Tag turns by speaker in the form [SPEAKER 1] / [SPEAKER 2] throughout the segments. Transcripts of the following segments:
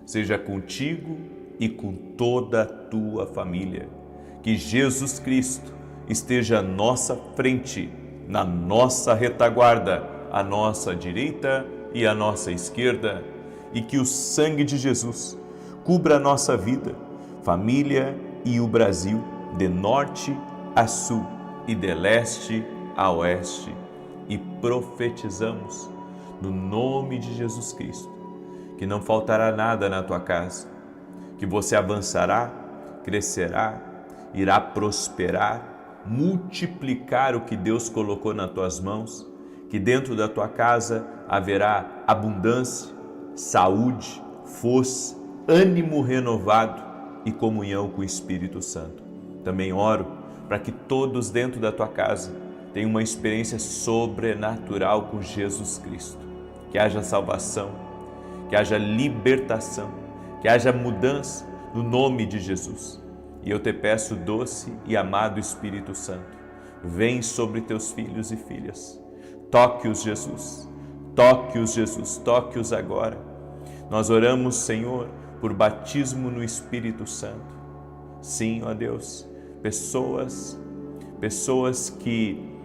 [SPEAKER 1] seja contigo e com toda a tua família. Que Jesus Cristo esteja à nossa frente, na nossa retaguarda, à nossa direita e à nossa esquerda, e que o sangue de Jesus cubra a nossa vida, família e o Brasil, de norte a sul e de leste a oeste. E profetizamos, no nome de Jesus Cristo, que não faltará nada na tua casa, que você avançará, crescerá, irá prosperar, multiplicar o que Deus colocou nas tuas mãos, que dentro da tua casa haverá abundância, saúde, força, ânimo renovado e comunhão com o Espírito Santo. Também oro para que todos dentro da tua casa tenham uma experiência sobrenatural com Jesus Cristo, que haja salvação, que haja libertação, que haja mudança no nome de Jesus. E eu te peço, doce e amado Espírito Santo, vem sobre teus filhos e filhas. Toque-os, Jesus. Toque-os, Jesus. Toque-os agora. Nós oramos, Senhor, por batismo no Espírito Santo. Sim, ó Deus, pessoas que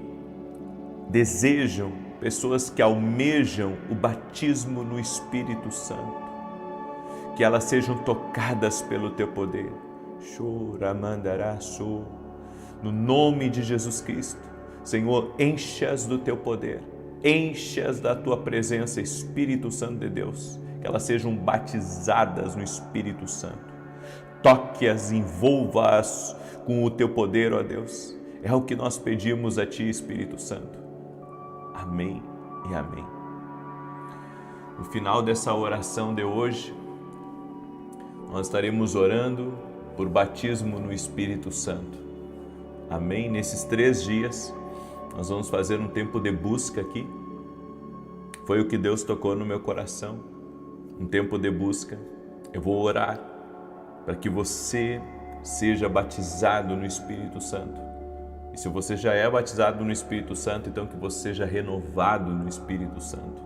[SPEAKER 1] desejam, pessoas que almejam o batismo no Espírito Santo, que elas sejam tocadas pelo teu poder. No nome de Jesus Cristo, Senhor, enche-as do teu poder, enche-as da tua presença, Espírito Santo de Deus, que elas sejam batizadas no Espírito Santo. Toque-as, envolva-as com o teu poder, ó Deus. É o que nós pedimos a ti, Espírito Santo. Amém e amém. No final dessa oração de hoje, nós estaremos orando por batismo no Espírito Santo. Amém? Nesses 3 dias, nós vamos fazer um tempo de busca aqui. Foi o que Deus tocou no meu coração. Um tempo de busca. Eu vou orar para que você seja batizado no Espírito Santo. E se você já é batizado no Espírito Santo, então que você seja renovado no Espírito Santo.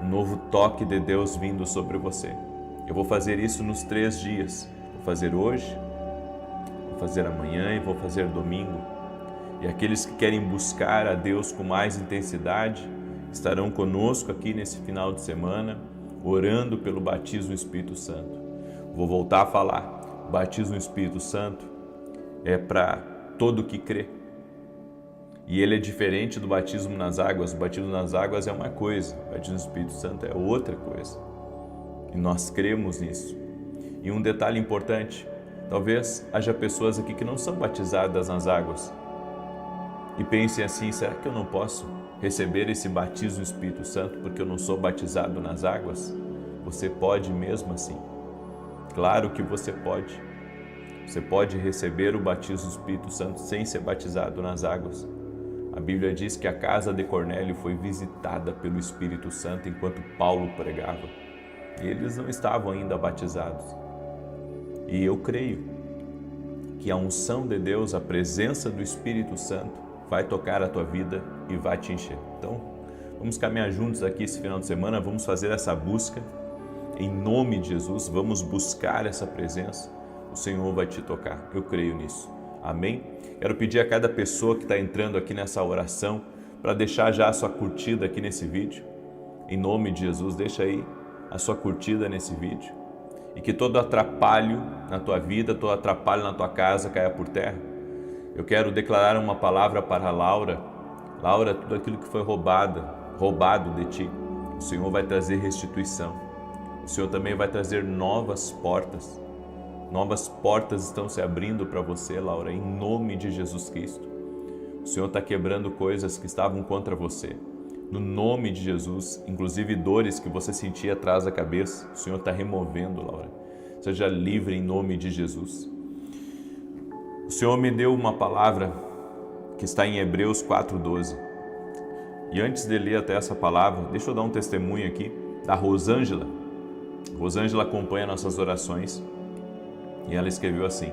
[SPEAKER 1] Um novo toque de Deus vindo sobre você. Eu vou fazer isso nos 3 dias. Vou fazer hoje, vou fazer amanhã e vou fazer domingo. E aqueles que querem buscar a Deus com mais intensidade estarão conosco aqui nesse final de semana, orando pelo batismo no Espírito Santo. Vou voltar a falar. O batismo no Espírito Santo é para todo que crê. E ele é diferente do batismo nas águas. O batismo nas águas é uma coisa, o batismo no Espírito Santo é outra coisa. E nós cremos nisso. E um detalhe importante, talvez haja pessoas aqui que não são batizadas nas águas e pensem assim, será que eu não posso receber esse batismo no Espírito Santo porque eu não sou batizado nas águas? Você pode mesmo assim. Claro que você pode. Você pode receber o batismo do Espírito Santo sem ser batizado nas águas. A Bíblia diz que a casa de Cornélio foi visitada pelo Espírito Santo enquanto Paulo pregava. E eles não estavam ainda batizados. E eu creio que a unção de Deus, a presença do Espírito Santo vai tocar a tua vida e vai te encher. Então, vamos caminhar juntos aqui esse final de semana, vamos fazer essa busca. Em nome de Jesus, vamos buscar essa presença. O Senhor vai te tocar, eu creio nisso. Amém? Quero pedir a cada pessoa que está entrando aqui nessa oração para deixar já a sua curtida aqui nesse vídeo. Em nome de Jesus, deixa aí a sua curtida nesse vídeo. E que todo atrapalho na tua vida, todo atrapalho na tua casa caia por terra. Eu quero declarar uma palavra para a Laura. Laura, tudo aquilo que foi roubado de ti, o Senhor vai trazer restituição. O Senhor também vai trazer novas portas. Novas portas estão se abrindo para você, Laura, em nome de Jesus Cristo. O Senhor está quebrando coisas que estavam contra você. No nome de Jesus, inclusive dores que você sentia atrás da cabeça, o Senhor está removendo, Laura. Seja livre em nome de Jesus. O Senhor me deu uma palavra que está em Hebreus 4:12. E antes de ler até essa palavra, deixa eu dar um testemunho aqui da Rosângela. Rosângela acompanha nossas orações e ela escreveu assim: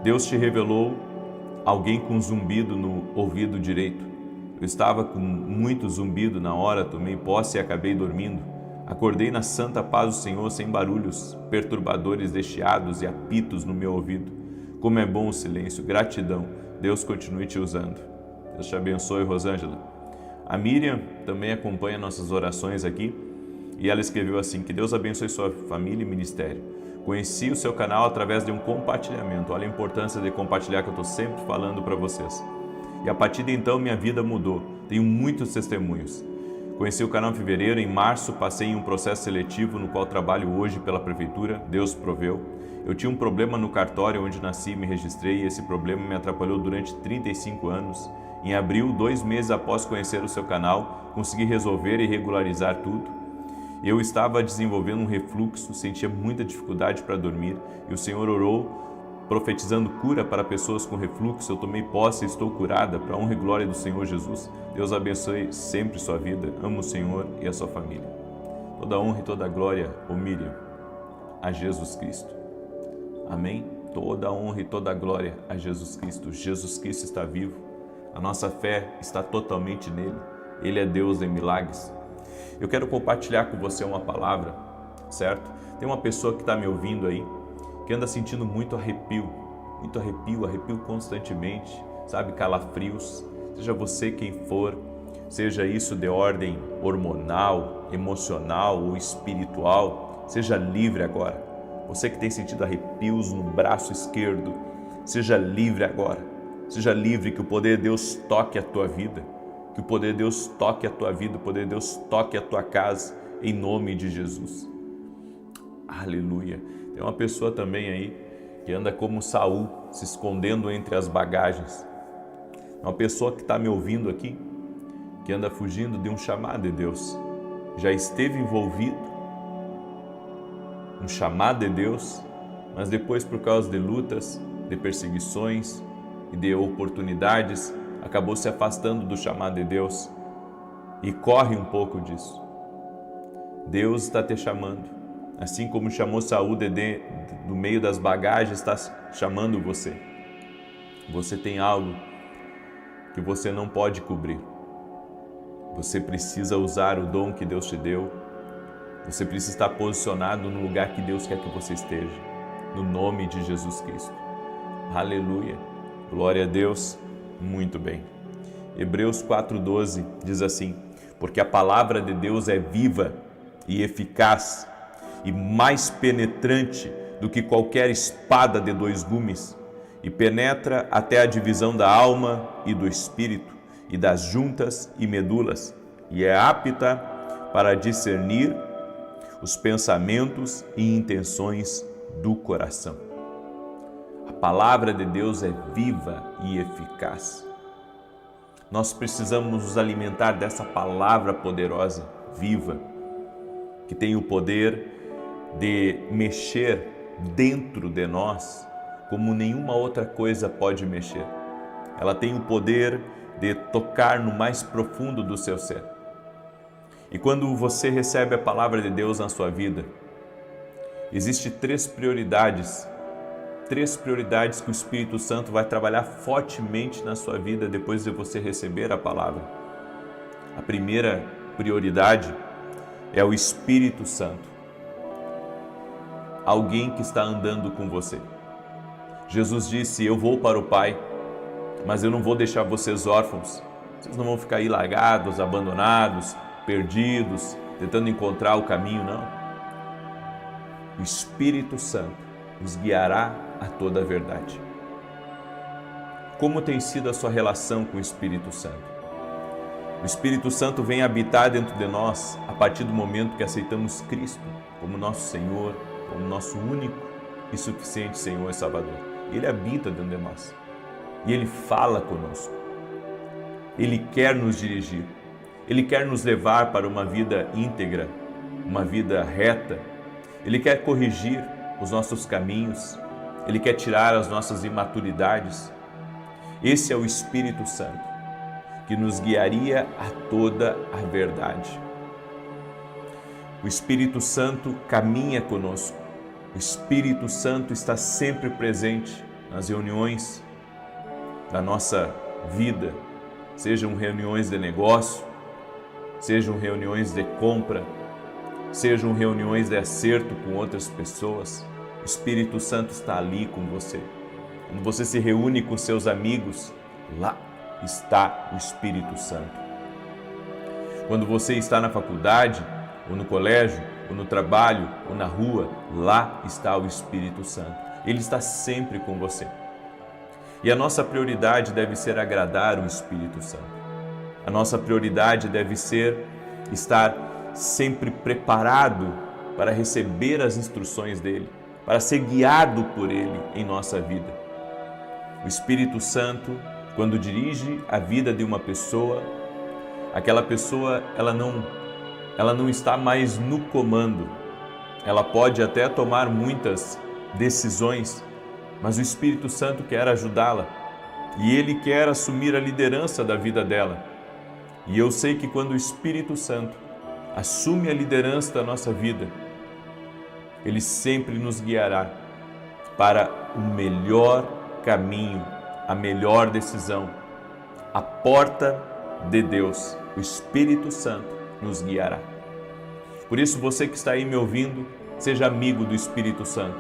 [SPEAKER 1] Deus te revelou alguém com zumbido no ouvido direito. Eu estava com muito zumbido na hora, tomei posse e acabei dormindo. Acordei na santa paz do Senhor, sem barulhos perturbadores de chiados e apitos no meu ouvido. Como é bom o silêncio, gratidão. Deus continue te usando. Deus te abençoe, Rosângela. A Miriam também acompanha nossas orações aqui e ela escreveu assim: que Deus abençoe sua família e ministério. Conheci o seu canal através de um compartilhamento. Olha a importância de compartilhar, que eu estou sempre falando para vocês. E a partir de então minha vida mudou. Tenho muitos testemunhos. Conheci o canal em fevereiro, em março passei em um processo seletivo no qual trabalho hoje pela prefeitura. Deus proveu. Eu tinha um problema no cartório onde nasci e me registrei e esse problema me atrapalhou durante 35 anos. Em abril, 2 meses após conhecer o seu canal, consegui resolver e regularizar tudo. Eu estava desenvolvendo um refluxo, sentia muita dificuldade para dormir e o Senhor orou profetizando cura para pessoas com refluxo. Eu tomei posse e estou curada para a honra e glória do Senhor Jesus. Deus abençoe sempre sua vida. Amo o Senhor e a sua família. Toda honra e toda glória, ô Miriam, a Jesus Cristo. Amém? Toda honra e toda glória a Jesus Cristo. Jesus Cristo está vivo. A nossa fé está totalmente nele. Ele é Deus em milagres. Eu quero compartilhar com você uma palavra, certo? Tem uma pessoa que está me ouvindo aí, que anda sentindo muito arrepio constantemente, sabe, calafrios, seja você quem for, seja isso de ordem hormonal, emocional ou espiritual, seja livre agora. Você que tem sentido arrepios no braço esquerdo, seja livre agora, seja livre, que o poder de Deus toque a tua vida, que o poder de Deus toque a tua vida, o poder de Deus toque a tua casa, em nome de Jesus. Aleluia. Tem uma pessoa também aí que anda como Saul, se escondendo entre as bagagens. Uma pessoa que está me ouvindo aqui, que anda fugindo de um chamado de Deus. Já esteve envolvido, um chamado de Deus, mas depois, por causa de lutas, de perseguições e de oportunidades, acabou se afastando do chamado de Deus e corre um pouco disso. Deus está te chamando. Assim como chamou Saul do meio das bagagens, está chamando você. Você tem algo que você não pode cobrir. Você precisa usar o dom que Deus te deu. Você precisa estar posicionado no lugar que Deus quer que você esteja. No nome de Jesus Cristo. Aleluia. Glória a Deus. Muito bem. Hebreus 4:12 diz assim: porque a palavra de Deus é viva e eficaz e mais penetrante do que qualquer espada de 2 gumes, e penetra até a divisão da alma e do espírito, e das juntas e medulas, e é apta para discernir os pensamentos e intenções do coração. A palavra de Deus é viva e eficaz. Nós precisamos nos alimentar dessa palavra poderosa, viva, que tem o poder de mexer dentro de nós como nenhuma outra coisa pode mexer. Ela tem o poder de tocar no mais profundo do seu ser. E quando você recebe a palavra de Deus na sua vida, existem 3 prioridades que o Espírito Santo vai trabalhar fortemente na sua vida depois de você receber a palavra. A primeira prioridade é o Espírito Santo. Alguém que está andando com você. Jesus disse: eu vou para o Pai, mas eu não vou deixar vocês órfãos. Vocês não vão ficar aí largados, abandonados, perdidos, tentando encontrar o caminho, não. O Espírito Santo os guiará a toda a verdade. Como tem sido a sua relação com o Espírito Santo? O Espírito Santo vem habitar dentro de nós a partir do momento que aceitamos Cristo como nosso Senhor, como nosso único e suficiente Senhor e Salvador. Ele habita dentro de nós e Ele fala conosco. Ele quer nos dirigir. Ele quer nos levar para uma vida íntegra, uma vida reta. Ele quer corrigir os nossos caminhos. Ele quer tirar as nossas imaturidades. Esse é o Espírito Santo, que nos guiaria a toda a verdade. O Espírito Santo caminha conosco. O Espírito Santo está sempre presente nas reuniões da nossa vida, sejam reuniões de negócio, sejam reuniões de compra, sejam reuniões de acerto com outras pessoas, o Espírito Santo está ali com você. Quando você se reúne com seus amigos, lá está o Espírito Santo. Quando você está na faculdade, ou no colégio, ou no trabalho, ou na rua, lá está o Espírito Santo. Ele está sempre com você. E a nossa prioridade deve ser agradar o Espírito Santo. A nossa prioridade deve ser estar sempre preparado para receber as instruções dele, para ser guiado por ele em nossa vida. O Espírito Santo, quando dirige a vida de uma pessoa, aquela pessoa ela não está mais no comando. Ela pode até tomar muitas decisões, mas o Espírito Santo quer ajudá-la e ele quer assumir a liderança da vida dela. E eu sei que quando o Espírito Santo assume a liderança da nossa vida, ele sempre nos guiará para o melhor caminho, a melhor decisão. A porta de Deus, o Espírito Santo, nos guiará. Por isso, você que está aí me ouvindo, seja amigo do Espírito Santo.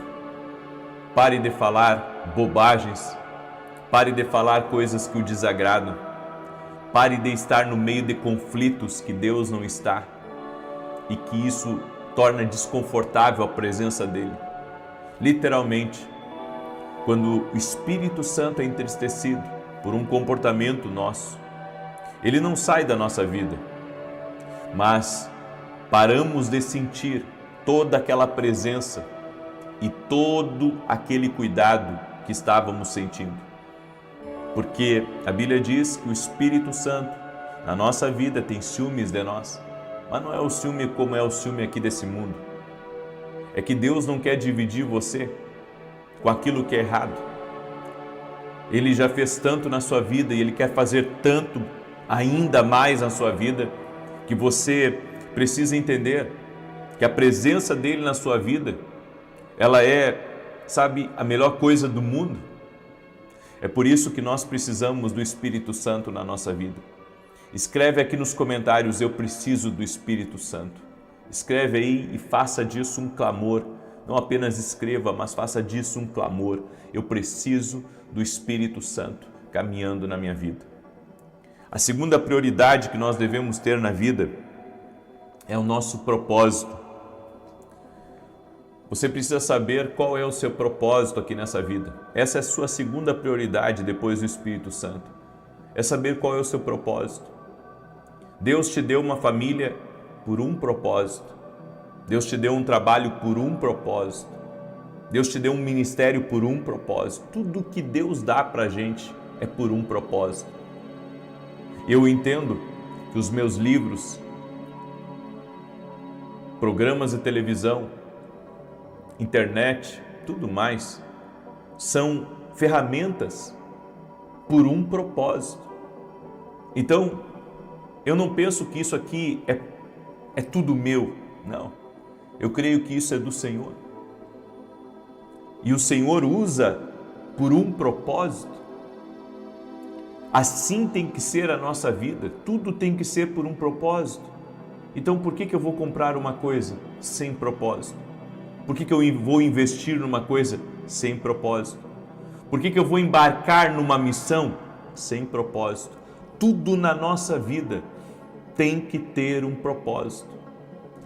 [SPEAKER 1] Pare de falar bobagens, pare de falar coisas que o desagradam, pare de estar no meio de conflitos que Deus não está e que isso torna desconfortável a presença dele. Literalmente, quando o Espírito Santo é entristecido por um comportamento nosso, ele não sai da nossa vida, mas paramos de sentir toda aquela presença e todo aquele cuidado que estávamos sentindo. Porque a Bíblia diz que o Espírito Santo na nossa vida tem ciúmes de nós, mas não é o ciúme como é o ciúme aqui desse mundo. É que Deus não quer dividir você com aquilo que é errado. Ele já fez tanto na sua vida e Ele quer fazer tanto ainda mais na sua vida, que você precisa entender que a presença dele na sua vida, ela é, a melhor coisa do mundo. É por isso que nós precisamos do Espírito Santo na nossa vida. Escreve aqui nos comentários: eu preciso do Espírito Santo. Escreve aí e faça disso um clamor. Não apenas escreva, mas faça disso um clamor. Eu preciso do Espírito Santo caminhando na minha vida. A segunda prioridade que nós devemos ter na vida é o nosso propósito. Você precisa saber qual é o seu propósito aqui nessa vida. Essa é a sua segunda prioridade depois do Espírito Santo. É saber qual é o seu propósito. Deus te deu uma família por um propósito. Deus te deu um trabalho por um propósito. Deus te deu um ministério por um propósito. Tudo que Deus dá para a gente é por um propósito. Eu entendo que os meus livros, programas de televisão, internet, tudo mais, são ferramentas por um propósito. Então, eu não penso que isso aqui é tudo meu, não. Eu creio que isso é do Senhor. E o Senhor usa por um propósito. Assim tem que ser a nossa vida, tudo tem que ser por um propósito. Então por que eu vou comprar uma coisa sem propósito? Por que eu vou investir numa coisa sem propósito? Por que eu vou embarcar numa missão sem propósito? Tudo na nossa vida tem que ter um propósito.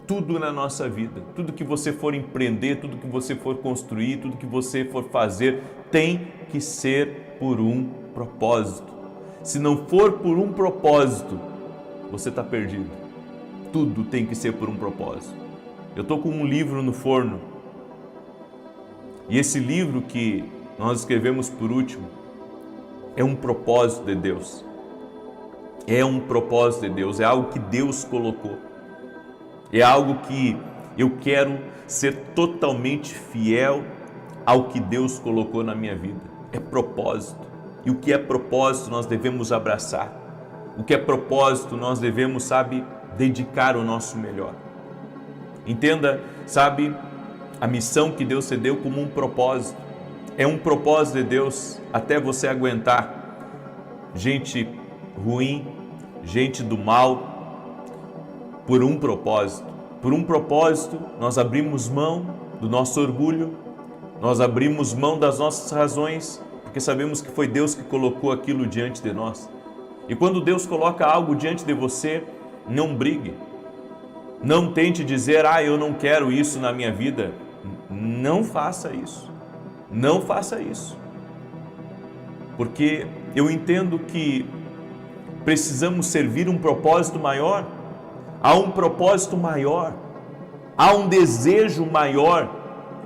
[SPEAKER 1] Tudo na nossa vida, tudo que você for empreender, tudo que você for construir, tudo que você for fazer, tem que ser por um propósito. Se não for por um propósito, você está perdido. Tudo tem que ser por um propósito. Eu estou com um livro no forno. E esse livro que nós escrevemos por último é um propósito de Deus. É um propósito de Deus, é algo que Deus colocou. É algo que eu quero ser totalmente fiel ao que Deus colocou na minha vida. É propósito. E o que é propósito nós devemos abraçar. O que é propósito nós devemos, dedicar o nosso melhor. Entenda, a missão que Deus te deu como um propósito. É um propósito de Deus até você aguentar gente ruim, gente do mal, por um propósito, por um propósito, nós abrimos mão do nosso orgulho, nós abrimos mão das nossas razões, porque sabemos que foi Deus que colocou aquilo diante de nós. E quando Deus coloca algo diante de você, não brigue. Não tente dizer, eu não quero isso na minha vida. Não faça isso. Não faça isso. Porque eu entendo que precisamos servir um propósito maior. Há um propósito maior. Há um desejo maior.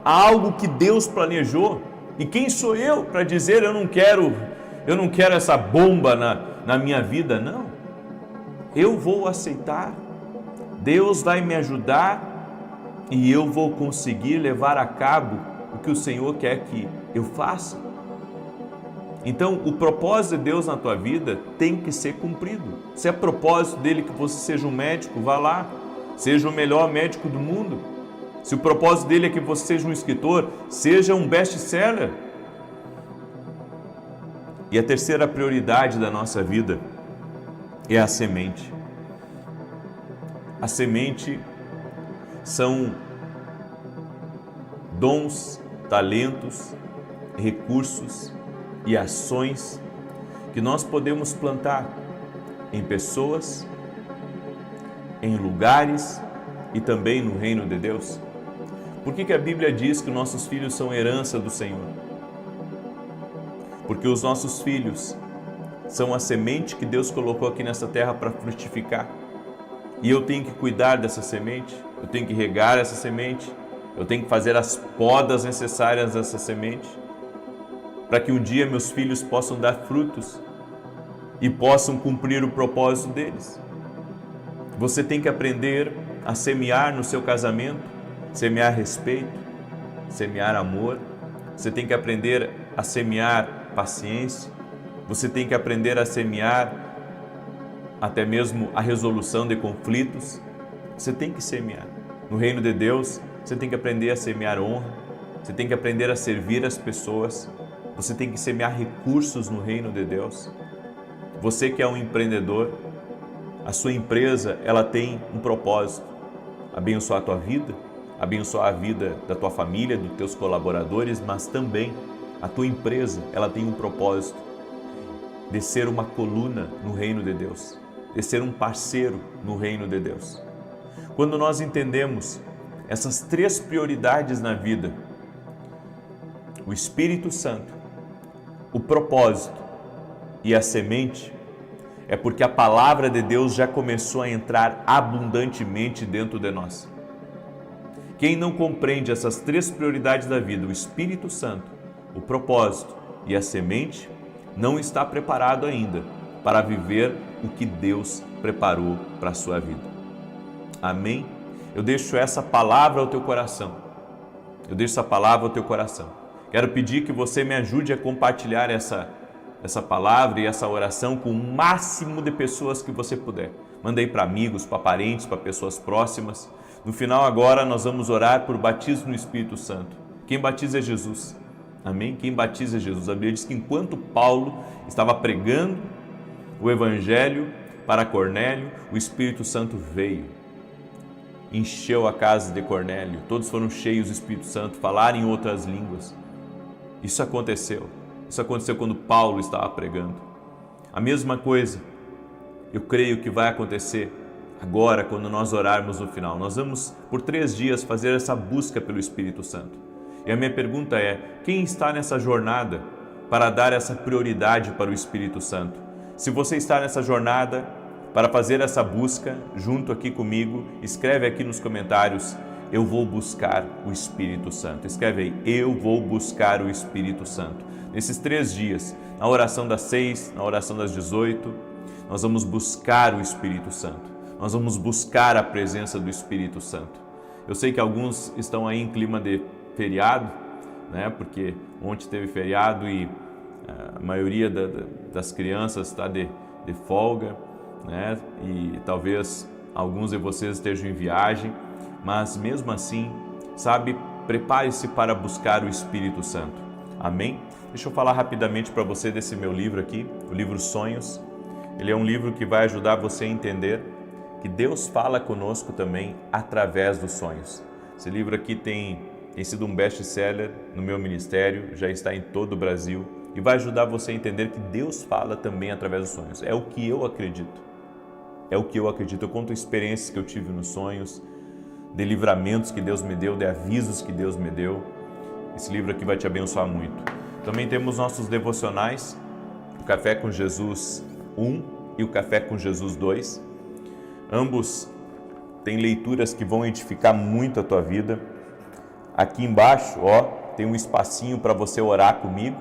[SPEAKER 1] Há algo que Deus planejou. E quem sou eu para dizer eu não quero essa bomba na minha vida? Não. Eu vou aceitar. Deus vai me ajudar e eu vou conseguir levar a cabo o que o Senhor quer que eu faça. Então, o propósito de Deus na tua vida tem que ser cumprido. Se é propósito dele que você seja um médico, vá lá, seja o melhor médico do mundo. Se o propósito dele é que você seja um escritor, seja um best-seller. E a terceira prioridade da nossa vida é a semente. A semente são dons, talentos, recursos e ações que nós podemos plantar em pessoas, em lugares e também no reino de Deus. Por que a Bíblia diz que nossos filhos são herança do Senhor? Porque os nossos filhos são a semente que Deus colocou aqui nessa terra para frutificar. E eu tenho que cuidar dessa semente, eu tenho que regar essa semente, eu tenho que fazer as podas necessárias dessa semente, para que um dia meus filhos possam dar frutos e possam cumprir o propósito deles. Você tem que aprender a semear no seu casamento, semear respeito, semear amor, você tem que aprender a semear paciência, você tem que aprender a semear até mesmo a resolução de conflitos. Você tem que semear. No reino de Deus, você tem que aprender a semear honra, você tem que aprender a servir as pessoas, você tem que semear recursos no reino de Deus. Você que é um empreendedor, a sua empresa, ela tem um propósito: abençoar a tua vida, abençoar a vida da tua família, dos teus colaboradores, mas também a tua empresa, ela tem um propósito de ser uma coluna no reino de Deus, de ser um parceiro no reino de Deus. Quando nós entendemos essas três prioridades na vida, o Espírito Santo, o propósito e a semente, é porque a palavra de Deus já começou a entrar abundantemente dentro de nós. Quem não compreende essas três prioridades da vida, o Espírito Santo, o propósito e a semente, não está preparado ainda para viver o que Deus preparou para a sua vida. Amém? Eu deixo essa palavra ao teu coração. Eu deixo essa palavra ao teu coração. Quero pedir que você me ajude a compartilhar essa palavra e essa oração com o máximo de pessoas que você puder. Manda aí para amigos, para parentes, para pessoas próximas. No final agora nós vamos orar por batismo no Espírito Santo. Quem batiza é Jesus. Amém? Quem batiza é Jesus. A Bíblia diz que enquanto Paulo estava pregando o Evangelho para Cornélio, o Espírito Santo veio, encheu a casa de Cornélio, todos foram cheios do Espírito Santo, falaram em outras línguas. Isso aconteceu quando Paulo estava pregando. A mesma coisa, eu creio que vai acontecer agora quando nós orarmos no final. Nós vamos por 3 dias fazer essa busca pelo Espírito Santo. E a minha pergunta é: quem está nessa jornada para dar essa prioridade para o Espírito Santo? Se você está nessa jornada para fazer essa busca junto aqui comigo, escreve aqui nos comentários: eu vou buscar o Espírito Santo. Escreve aí: eu vou buscar o Espírito Santo. Nesses 3 dias, na oração das 6, na oração das 18, nós vamos buscar o Espírito Santo. Nós vamos buscar a presença do Espírito Santo. Eu sei que alguns estão aí em clima de feriado, né? Porque ontem teve feriado e a maioria das crianças está de folga, né? E talvez alguns de vocês estejam em viagem, mas mesmo assim, sabe, prepare-se para buscar o Espírito Santo. Amém? Deixa eu falar rapidamente para você desse meu livro aqui, o livro Sonhos. Ele é um livro que vai ajudar você a entender que Deus fala conosco também através dos sonhos. Esse livro aqui tem sido um best-seller no meu ministério, já está em todo o Brasil e vai ajudar você a entender que Deus fala também através dos sonhos. É o que eu acredito. É o que eu acredito. Eu conto experiências que eu tive nos sonhos, de livramentos que Deus me deu, de avisos que Deus me deu. Esse livro aqui vai te abençoar muito. Também temos nossos devocionais, o Café com Jesus 1 e o Café com Jesus 2. Ambos têm leituras que vão edificar muito a tua vida. Aqui embaixo, tem um espacinho para você orar comigo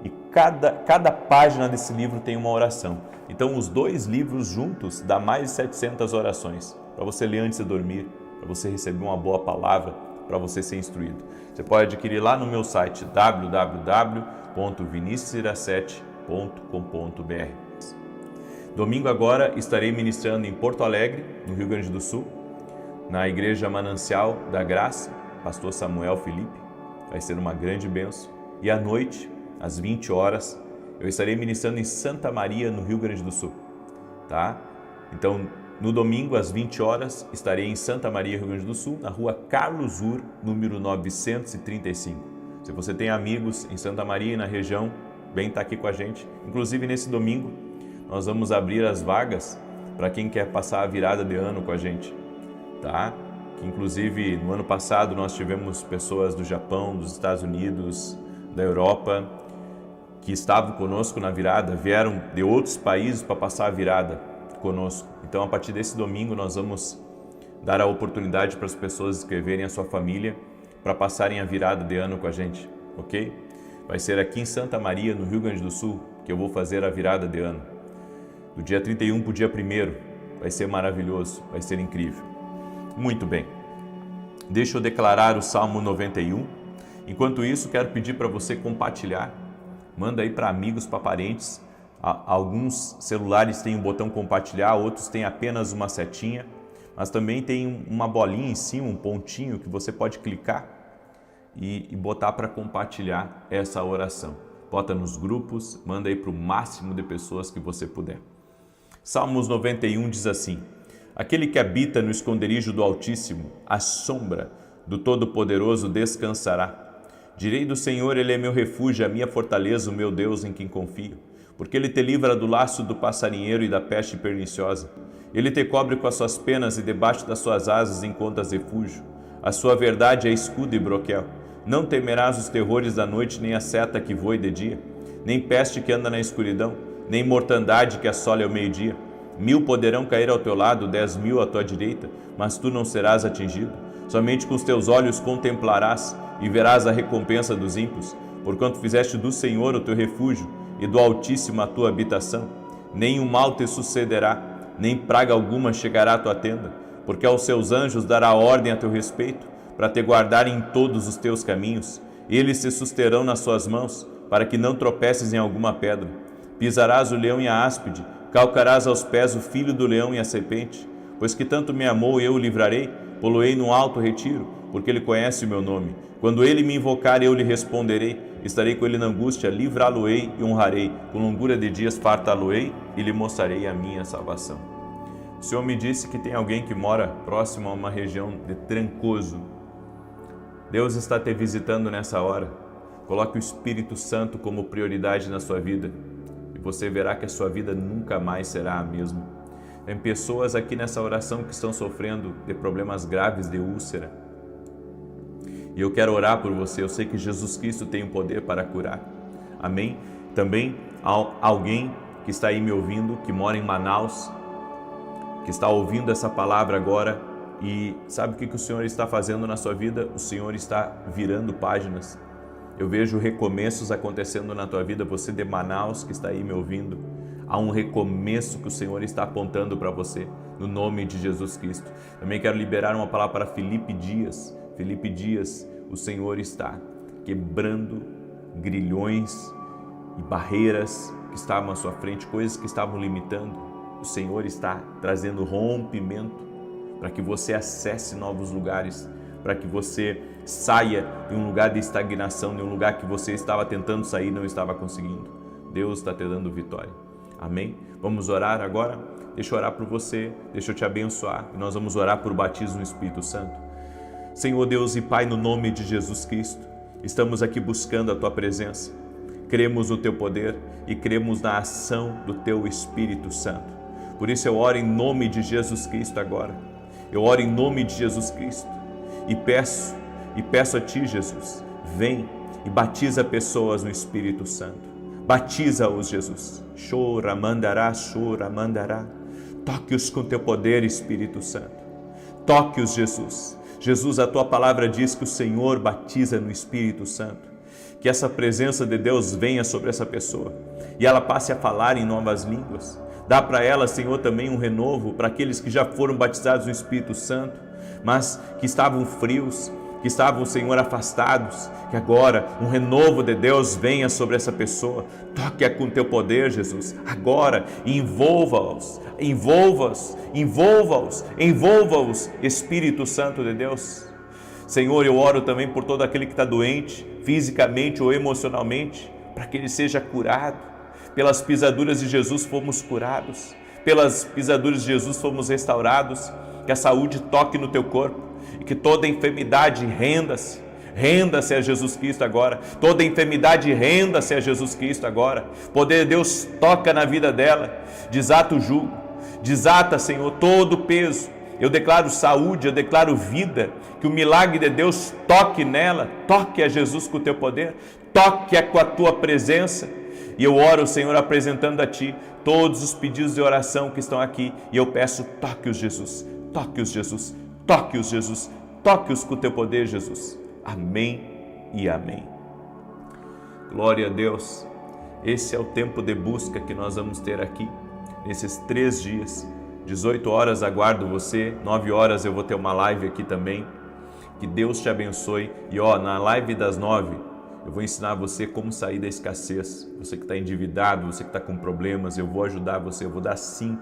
[SPEAKER 1] e cada página desse livro tem uma oração. Então, os 2 livros juntos dá mais de 700 orações para você ler antes de dormir, para você receber uma boa palavra, para você ser instruído. Você pode adquirir lá no meu site www.viniciusiracete.com.br. Domingo agora estarei ministrando em Porto Alegre, no Rio Grande do Sul, na Igreja Manancial da Graça, Pastor Samuel Felipe. Vai ser uma grande bênção. E à noite, às 20 horas, eu estarei ministrando em Santa Maria, no Rio Grande do Sul. Tá? Então, no domingo, às 20 horas, estarei em Santa Maria, Rio Grande do Sul, na rua Carlos Ur, número 935. Se você tem amigos em Santa Maria e na região, vem estar aqui com a gente. Inclusive, nesse domingo, nós vamos abrir as vagas para quem quer passar a virada de ano com a gente. Tá? Que, inclusive, no ano passado, nós tivemos pessoas do Japão, dos Estados Unidos, da Europa, que estavam conosco na virada, vieram de outros países para passar a virada conosco. Então, a partir desse domingo, nós vamos dar a oportunidade para as pessoas escreverem a sua família para passarem a virada de ano com a gente, ok? Vai ser aqui em Santa Maria, no Rio Grande do Sul, que eu vou fazer a virada de ano. Do dia 31 para o dia 1º, vai ser maravilhoso, vai ser incrível. Muito bem. Deixa eu declarar o Salmo 91. Enquanto isso, quero pedir para você compartilhar. Manda aí para amigos, para parentes. Alguns celulares têm um botão compartilhar, outros têm apenas uma setinha, mas também tem uma bolinha em cima, um pontinho que você pode clicar e botar para compartilhar essa oração. Bota nos grupos, manda aí para o máximo de pessoas que você puder. Salmos 91 diz assim: aquele que habita no esconderijo do Altíssimo, à sombra do Todo-Poderoso descansará. Direi do Senhor, Ele é meu refúgio, a minha fortaleza, o meu Deus em quem confio. Porque Ele te livra do laço do passarinheiro e da peste perniciosa. Ele te cobre com as suas penas e debaixo das suas asas encontras refúgio. A sua verdade é escudo e broquel. Não temerás os terrores da noite, nem a seta que voe de dia, nem peste que anda na escuridão, nem mortandade que assole ao meio-dia. 1000 poderão cair ao teu lado, 10.000 à tua direita, mas tu não serás atingido. Somente com os teus olhos contemplarás e verás a recompensa dos ímpios, porquanto fizeste do Senhor o teu refúgio e do Altíssimo a tua habitação. Nem o mal te sucederá, nem praga alguma chegará à tua tenda, porque aos seus anjos dará ordem a teu respeito, para te guardarem em todos os teus caminhos. Eles te susterão nas suas mãos, para que não tropeces em alguma pedra. Pisarás o leão e a áspide, calcarás aos pés o filho do leão e a serpente. Pois que tanto me amou, eu o livrarei, poloei num alto retiro, porque ele conhece o meu nome. Quando ele me invocar, eu lhe responderei. Estarei com ele na angústia, livrá-lo-ei e honrarei. Com longura de dias fartá-lo-ei e lhe mostrarei a minha salvação. O Senhor me disse que tem alguém que mora próximo a uma região de Trancoso. Deus está te visitando nessa hora. Coloque o Espírito Santo como prioridade na sua vida e você verá que a sua vida nunca mais será a mesma. Tem pessoas aqui nessa oração que estão sofrendo de problemas graves de úlcera. E eu quero orar por você. Eu sei que Jesus Cristo tem o poder para curar. Amém? Também há alguém que está aí me ouvindo, que mora em Manaus, que está ouvindo essa palavra agora e sabe o que o Senhor está fazendo na sua vida? O Senhor está virando páginas. Eu vejo recomeços acontecendo na tua vida. Você de Manaus que está aí me ouvindo, há um recomeço que o Senhor está apontando para você, no nome de Jesus Cristo. Também quero liberar uma palavra para Felipe Dias. Felipe Dias, o Senhor está quebrando grilhões e barreiras que estavam à sua frente, coisas que estavam limitando. O Senhor está trazendo rompimento para que você acesse novos lugares, para que você saia de um lugar de estagnação, de um lugar que você estava tentando sair e não estava conseguindo. Deus está te dando vitória. Amém? Vamos orar agora? deixa eu orar por você, deixa eu te abençoar. E nós vamos orar por batismo no Espírito Santo. Senhor Deus e Pai, no nome de Jesus Cristo, estamos aqui buscando a Tua presença. Cremos no Teu poder e cremos na ação do Teu Espírito Santo. Por isso eu oro em nome de Jesus Cristo agora. Eu oro em nome de Jesus Cristo e peço a Ti, Jesus, vem e batiza pessoas no Espírito Santo. Batiza-os, Jesus. Chora, mandará. Toque-os com Teu poder, Espírito Santo. Toque-os, Jesus. Jesus, a Tua palavra diz que o Senhor batiza no Espírito Santo. Que essa presença de Deus venha sobre essa pessoa e ela passe a falar em novas línguas. Dá para ela, Senhor, também um renovo para aqueles que já foram batizados no Espírito Santo, mas que estavam frios, que estavam, Senhor, afastados, que agora um renovo de Deus venha sobre essa pessoa. Toque-a com Teu poder, Jesus, agora, e envolva-os, Espírito Santo de Deus. Senhor, eu oro também por todo aquele que está doente, fisicamente ou emocionalmente, para que ele seja curado. Pelas pisaduras de Jesus fomos curados, pelas pisaduras de Jesus fomos restaurados. Que a saúde toque no teu corpo e que toda enfermidade renda-se a Jesus Cristo agora. Toda enfermidade renda-se a Jesus Cristo agora. Poder de Deus toca na vida dela, desata o jugo, desata, Senhor, todo o peso. Eu declaro saúde, eu declaro vida, que o milagre de Deus toque nela, toque a Jesus com o Teu poder, toque-a com a Tua presença. E eu oro, Senhor, apresentando a Ti todos os pedidos de oração que estão aqui, e eu peço, toque-os, Jesus, toque-os, Jesus, toque-os, Jesus, toque-os com o Teu poder, Jesus. Amém e amém. Glória a Deus. Esse é o tempo de busca que nós vamos ter aqui, nesses 3 dias. 18 horas aguardo você, 9 horas eu vou ter uma live aqui também. Que Deus te abençoe. E na live das 9 eu vou ensinar você como sair da escassez. Você que está endividado, você que está com problemas, eu vou ajudar você. Eu vou dar 5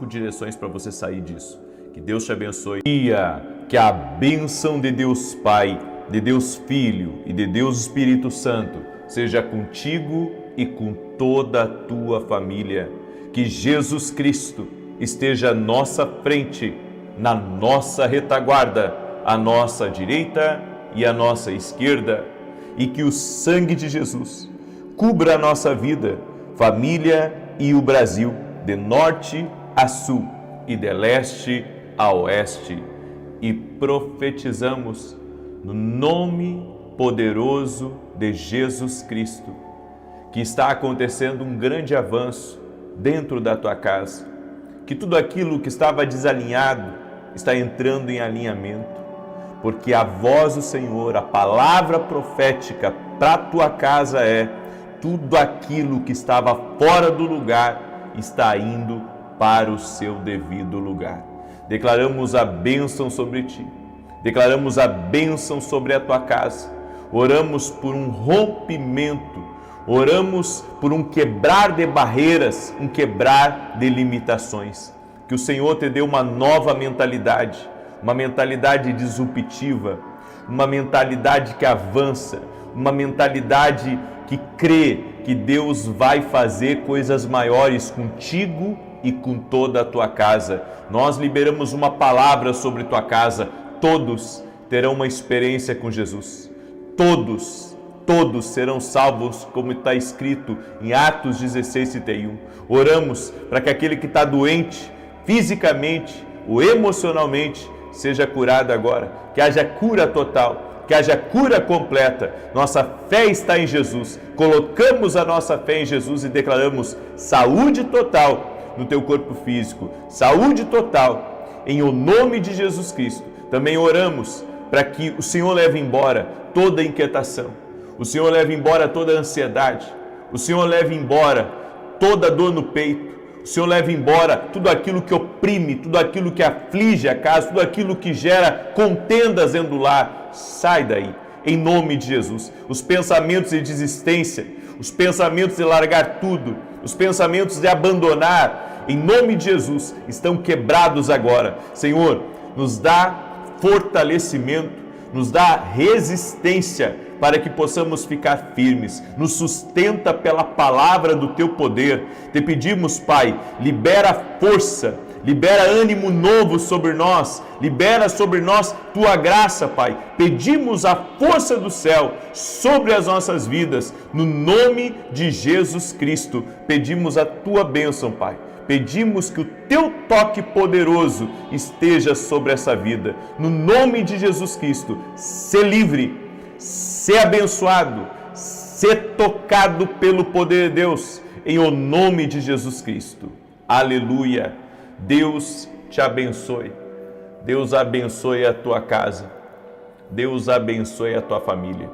[SPEAKER 1] direções para você sair disso. Que Deus te abençoe. Que a bênção de Deus Pai, de Deus Filho e de Deus Espírito Santo seja contigo e com toda a tua família. Que Jesus Cristo esteja à nossa frente, na nossa retaguarda, à nossa direita e à nossa esquerda, e que o sangue de Jesus cubra a nossa vida, família e o Brasil, de norte a sul e de leste a oeste. E profetizamos no nome poderoso de Jesus Cristo, que está acontecendo um grande avanço dentro da tua casa, que tudo aquilo que estava desalinhado está entrando em alinhamento, porque a voz do Senhor, a palavra profética para a tua casa é: tudo aquilo que estava fora do lugar está indo para o seu devido lugar. Declaramos a bênção sobre ti, declaramos a bênção sobre a tua casa, oramos por um rompimento, oramos por um quebrar de barreiras, um quebrar de limitações. Que o Senhor te dê uma nova mentalidade, uma mentalidade disruptiva, uma mentalidade que avança, uma mentalidade que crê que Deus vai fazer coisas maiores contigo e com toda a tua casa. Nós liberamos uma palavra sobre tua casa. Todos terão uma experiência com Jesus. Todos serão salvos, como está escrito em Atos 16:31. Oramos para que aquele que está doente, fisicamente ou emocionalmente, seja curado agora. Que haja cura total, que haja cura completa. Nossa fé está em Jesus. Colocamos a nossa fé em Jesus e declaramos saúde total no teu corpo físico. Saúde total, em o nome de Jesus Cristo. Também oramos para que o Senhor leve embora toda inquietação. O Senhor leve embora toda ansiedade. O Senhor leve embora toda dor no peito. O Senhor leve embora tudo aquilo que oprime, tudo aquilo que aflige a casa, tudo aquilo que gera contendas dentro do lar. Sai daí, em nome de Jesus. Os pensamentos de desistência, os pensamentos de largar tudo, os pensamentos de abandonar, em nome de Jesus, estão quebrados agora. Senhor, nos dá fortalecimento, nos dá resistência para que possamos ficar firmes. Nos sustenta pela palavra do teu poder. Te pedimos, Pai, libera força, libera ânimo novo sobre nós, libera sobre nós tua graça, Pai. Pedimos a força do céu sobre as nossas vidas, no nome de Jesus Cristo. Pedimos a tua bênção, Pai. Pedimos que o teu toque poderoso esteja sobre essa vida. No nome de Jesus Cristo, ser livre, ser abençoado, ser tocado pelo poder de Deus, em o nome de Jesus Cristo. Aleluia. Deus te abençoe. Deus abençoe a tua casa. Deus abençoe a tua família.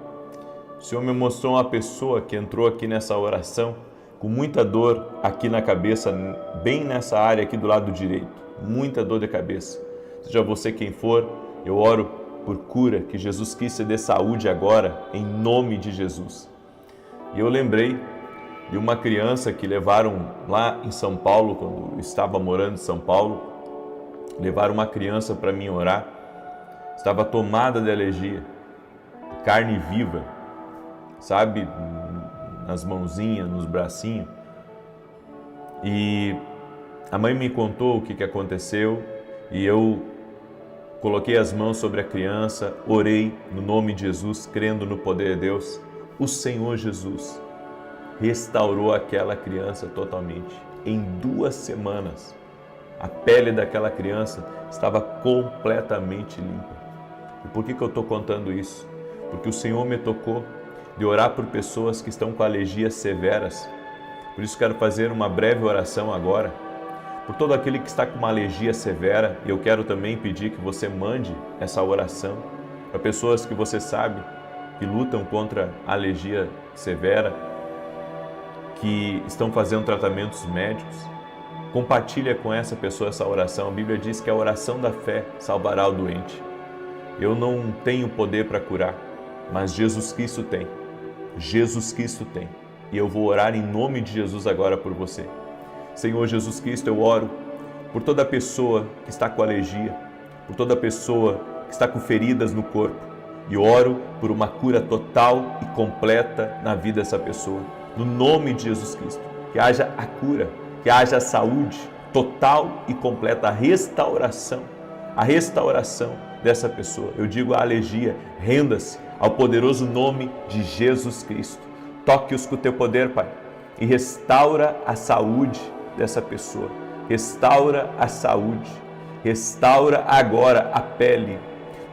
[SPEAKER 1] O Senhor me mostrou uma pessoa que entrou aqui nessa oração com muita dor aqui na cabeça, bem nessa área aqui do lado direito. Muita dor de cabeça. Seja você quem for, eu oro por cura, que Jesus Cristo dê saúde agora, em nome de Jesus. E eu lembrei de uma criança que levaram lá em São Paulo, quando eu estava morando em São Paulo, levaram uma criança para mim orar, estava tomada de alergia, carne viva, sabe, nas mãozinhas, nos bracinhos, e a mãe me contou o que aconteceu, e eu coloquei as mãos sobre a criança, orei no nome de Jesus, crendo no poder de Deus. O Senhor Jesus restaurou aquela criança totalmente. Em 2 semanas, a pele daquela criança estava completamente limpa. E por que eu estou contando isso? Porque o Senhor me tocou de orar por pessoas que estão com alergias severas. Por isso quero fazer uma breve oração agora, por todo aquele que está com uma alergia severa. E eu quero também pedir que você mande essa oração para pessoas que você sabe que lutam contra a alergia severa, que estão fazendo tratamentos médicos. Compartilha com essa pessoa essa oração. A Bíblia diz que a oração da fé salvará o doente. Eu não tenho poder para curar, mas Jesus Cristo tem. Jesus Cristo tem. E eu vou orar em nome de Jesus agora por você. Senhor Jesus Cristo, eu oro por toda pessoa que está com alergia, por toda pessoa que está com feridas no corpo, e oro por uma cura total e completa na vida dessa pessoa. No nome de Jesus Cristo, que haja a cura, que haja a saúde total e completa, a restauração dessa pessoa. Eu digo a alergia, renda-se ao poderoso nome de Jesus Cristo. Toque-os com o teu poder, Pai, e restaura a saúde dessa pessoa. Restaura a saúde, restaura agora a pele,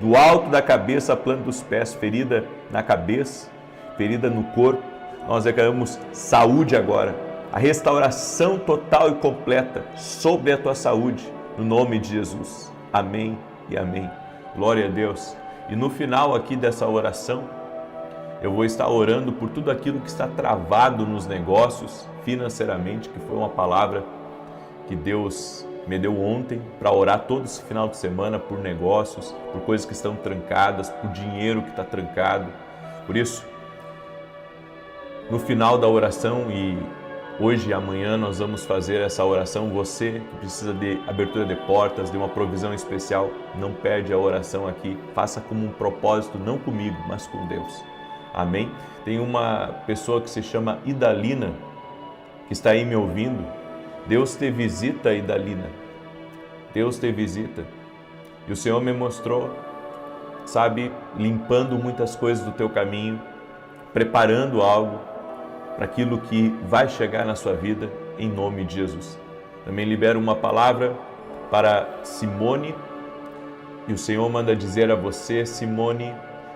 [SPEAKER 1] do alto da cabeça à planta dos pés, ferida na cabeça, ferida no corpo. Nós declaramos saúde agora, a restauração total e completa sobre a tua saúde, no nome de Jesus. Amém e amém. Glória a Deus. E no final aqui dessa oração, eu vou estar orando por tudo aquilo que está travado nos negócios, financeiramente, que foi uma palavra que Deus me deu ontem para orar todo esse final de semana por negócios, por coisas que estão trancadas, por dinheiro que está trancado. Por isso, no final da oração, e hoje e amanhã nós vamos fazer essa oração, você que precisa de abertura de portas, de uma provisão especial, não perde a oração aqui, faça como um propósito, não comigo, mas com Deus. Amém? Tem uma pessoa que se chama Idalina, que está aí me ouvindo. Deus te visita, Idalina. Deus te visita. E o Senhor me mostrou, sabe, limpando muitas coisas do teu caminho, preparando algo para aquilo que vai chegar na sua vida, em nome de Jesus. Também libero uma palavra para Simone, e o Senhor manda dizer a você, Simone,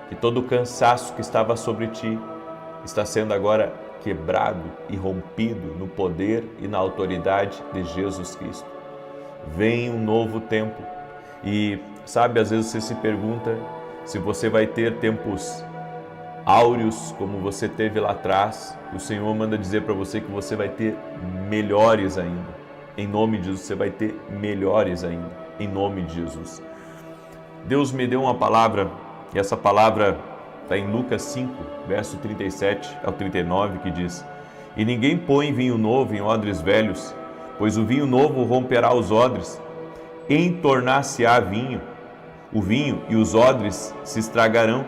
[SPEAKER 1] que todo o cansaço que estava sobre ti está sendo agora quebrado e rompido no poder e na autoridade de Jesus Cristo. Vem um novo tempo e, sabe, às vezes você se pergunta se você vai ter tempos áureos como você teve lá atrás. O Senhor manda dizer para você que você vai ter melhores ainda. Em nome de Jesus, você vai ter melhores ainda. Em nome de Jesus. Deus me deu uma palavra, e essa palavra está em Lucas 5, verso 37 ao 39, que diz: E ninguém põe vinho novo em odres velhos, pois o vinho novo romperá os odres, entornar-se-á vinho, o vinho e os odres se estragarão.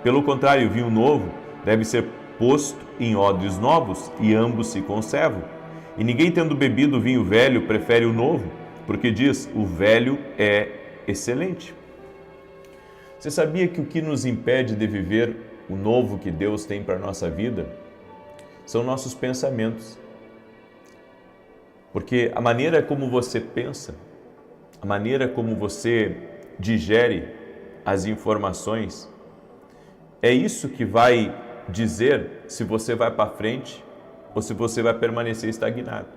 [SPEAKER 1] Pelo contrário, o vinho novo deve ser posto em odres novos e ambos se conservam. E ninguém, tendo bebido vinho velho, prefere o novo, porque diz, o velho é excelente. Você sabia que o que nos impede de viver o novo que Deus tem para a nossa vida são nossos pensamentos? Porque a maneira como você pensa, a maneira como você digere as informações, é isso que vai dizer se você vai para frente ou se você vai permanecer estagnado.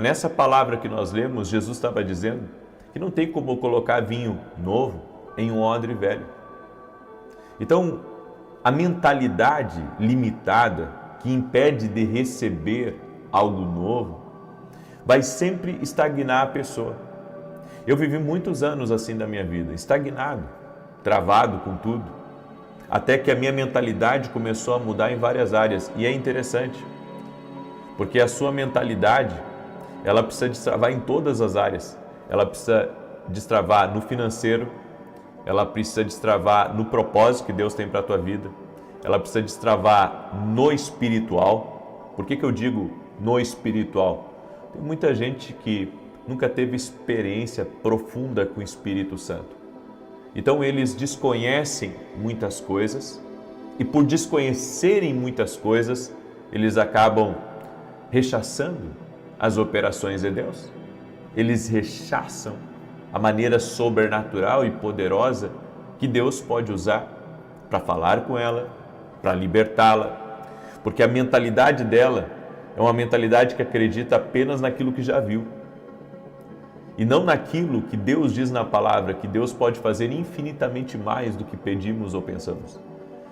[SPEAKER 1] Nessa palavra que nós lemos, Jesus estava dizendo que não tem como colocar vinho novo em um odre velho. Então, a mentalidade limitada que impede de receber algo novo vai sempre estagnar a pessoa. Eu vivi muitos anos assim da minha vida, estagnado, travado com tudo, até que a minha mentalidade começou a mudar em várias áreas. E é interessante, porque a sua mentalidade, ela precisa destravar em todas as áreas. Ela precisa destravar no financeiro, ela precisa destravar no propósito que Deus tem para a tua vida, ela precisa destravar no espiritual. Por que eu digo no espiritual? Tem muita gente que nunca teve experiência profunda com o Espírito Santo. Então eles desconhecem muitas coisas e por desconhecerem muitas coisas, eles acabam rechaçando as operações de Deus. Eles rechaçam a maneira sobrenatural e poderosa que Deus pode usar para falar com ela, para libertá-la, porque a mentalidade dela é uma mentalidade que acredita apenas naquilo que já viu e não naquilo que Deus diz na palavra, que Deus pode fazer infinitamente mais do que pedimos ou pensamos.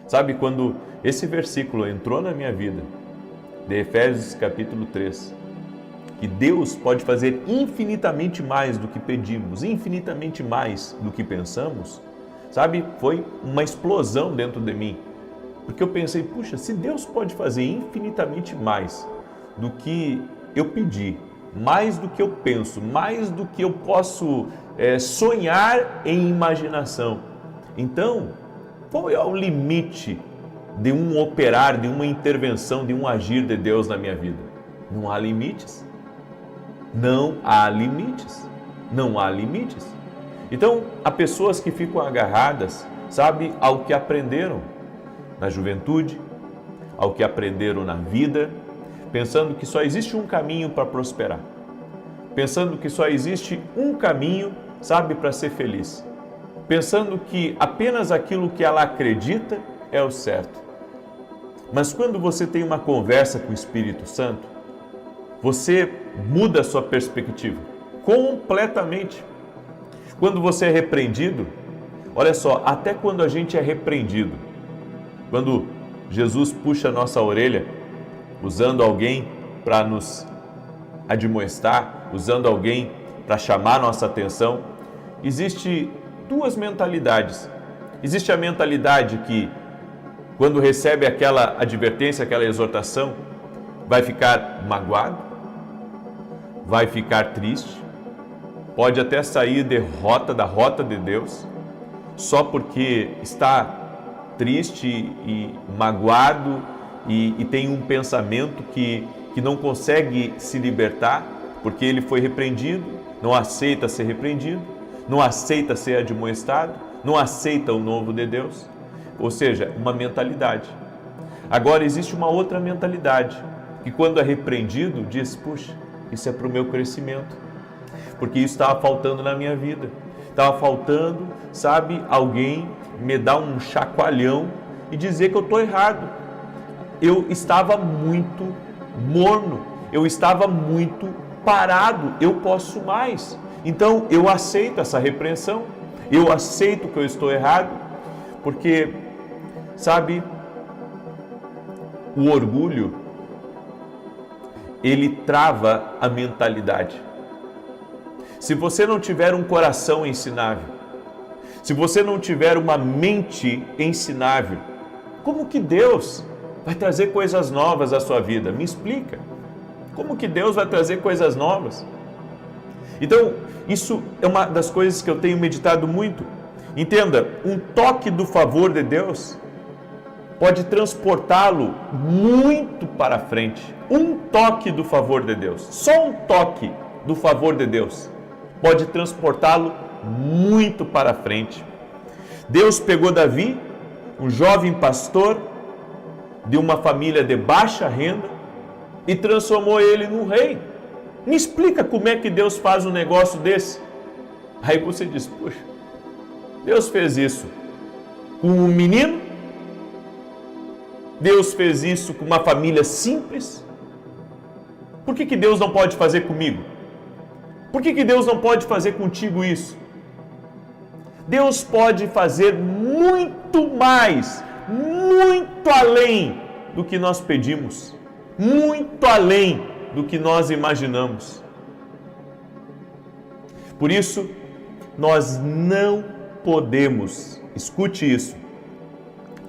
[SPEAKER 1] Sabe, quando esse versículo entrou na minha vida, de Efésios capítulo 3, que Deus pode fazer infinitamente mais do que pedimos, infinitamente mais do que pensamos, sabe, foi uma explosão dentro de mim, porque eu pensei, puxa, se Deus pode fazer infinitamente mais do que eu pedi, mais do que eu penso, mais do que eu posso sonhar em imaginação, então qual é o limite de um operar, de uma intervenção, de um agir de Deus na minha vida? Não há limites. Não há limites. Não há limites. Então, há pessoas que ficam agarradas, sabe, ao que aprenderam na juventude, ao que aprenderam na vida, pensando que só existe um caminho para prosperar, pensando que só existe um caminho, sabe, para ser feliz, pensando que apenas aquilo que ela acredita é o certo. Mas quando você tem uma conversa com o Espírito Santo, você muda a sua perspectiva completamente. Quando você é repreendido, olha só, até quando a gente é repreendido, quando Jesus puxa a nossa orelha, usando alguém para nos admoestar, usando alguém para chamar nossa atenção, existe duas mentalidades. Existe a mentalidade que, quando recebe aquela advertência, aquela exortação, vai ficar magoado, vai ficar triste, pode até sair da rota de Deus, só porque está triste e magoado e tem um pensamento que não consegue se libertar, porque ele foi repreendido, não aceita ser repreendido, não aceita ser admoestado, não aceita o novo de Deus. Ou seja, uma mentalidade. Agora existe uma outra mentalidade, que quando é repreendido, diz, puxa, isso é para o meu crescimento, porque isso estava faltando na minha vida. Estava faltando, sabe, alguém me dar um chacoalhão e dizer que eu estou errado. Eu estava muito morno, eu estava muito parado, eu posso mais. Então eu aceito essa repreensão, eu aceito que eu estou errado, porque, sabe, o orgulho, ele trava a mentalidade. Se você não tiver um coração ensinável, se você não tiver uma mente ensinável, como que Deus vai trazer coisas novas à sua vida? Me explica. Como que Deus vai trazer coisas novas? Então, isso é uma das coisas que eu tenho meditado muito. Entenda, um toque do favor de Deus pode transportá-lo muito para frente. Um toque do favor de Deus, só um toque do favor de Deus, pode transportá-lo muito para frente. Deus pegou Davi, um jovem pastor de uma família de baixa renda, e transformou ele num rei. Me explica como é que Deus faz um negócio desse? Aí você diz, puxa, Deus fez isso com um menino, Deus fez isso com uma família simples. Por que Deus não pode fazer comigo? Por que Deus não pode fazer contigo isso? Deus pode fazer muito mais, muito além do que nós pedimos, muito além do que nós imaginamos. Por isso, nós não podemos, escute isso,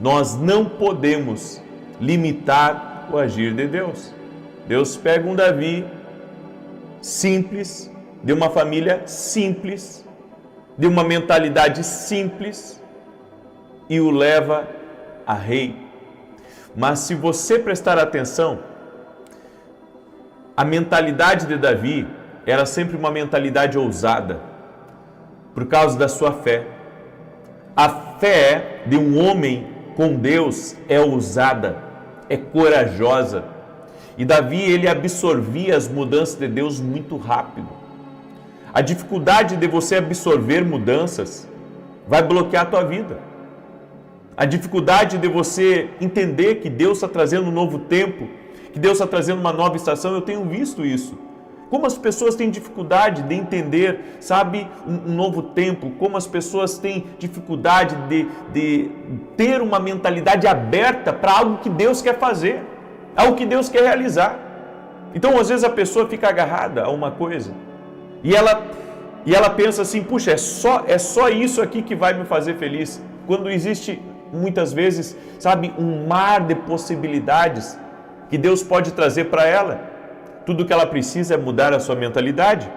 [SPEAKER 1] nós não podemos limitar o agir de Deus. Deus pega um Davi simples, de uma família simples, de uma mentalidade simples, e o leva a rei. Mas se você prestar atenção, a mentalidade de Davi era sempre uma mentalidade ousada, por causa da sua fé. A fé de um homem com Deus é ousada, é corajosa. E Davi, ele absorvia as mudanças de Deus muito rápido. A dificuldade de você absorver mudanças vai bloquear a tua vida. A dificuldade de você entender que Deus está trazendo um novo tempo, que Deus está trazendo uma nova estação, eu tenho visto isso. Como as pessoas têm dificuldade de entender, sabe, um novo tempo, como as pessoas têm dificuldade de ter uma mentalidade aberta para algo que Deus quer fazer, algo que Deus quer realizar. Então, às vezes a pessoa fica agarrada a uma coisa e ela pensa assim, puxa, é só isso aqui que vai me fazer feliz, quando existe muitas vezes, sabe, um mar de possibilidades que Deus pode trazer para ela. Tudo que ela precisa é mudar a sua mentalidade.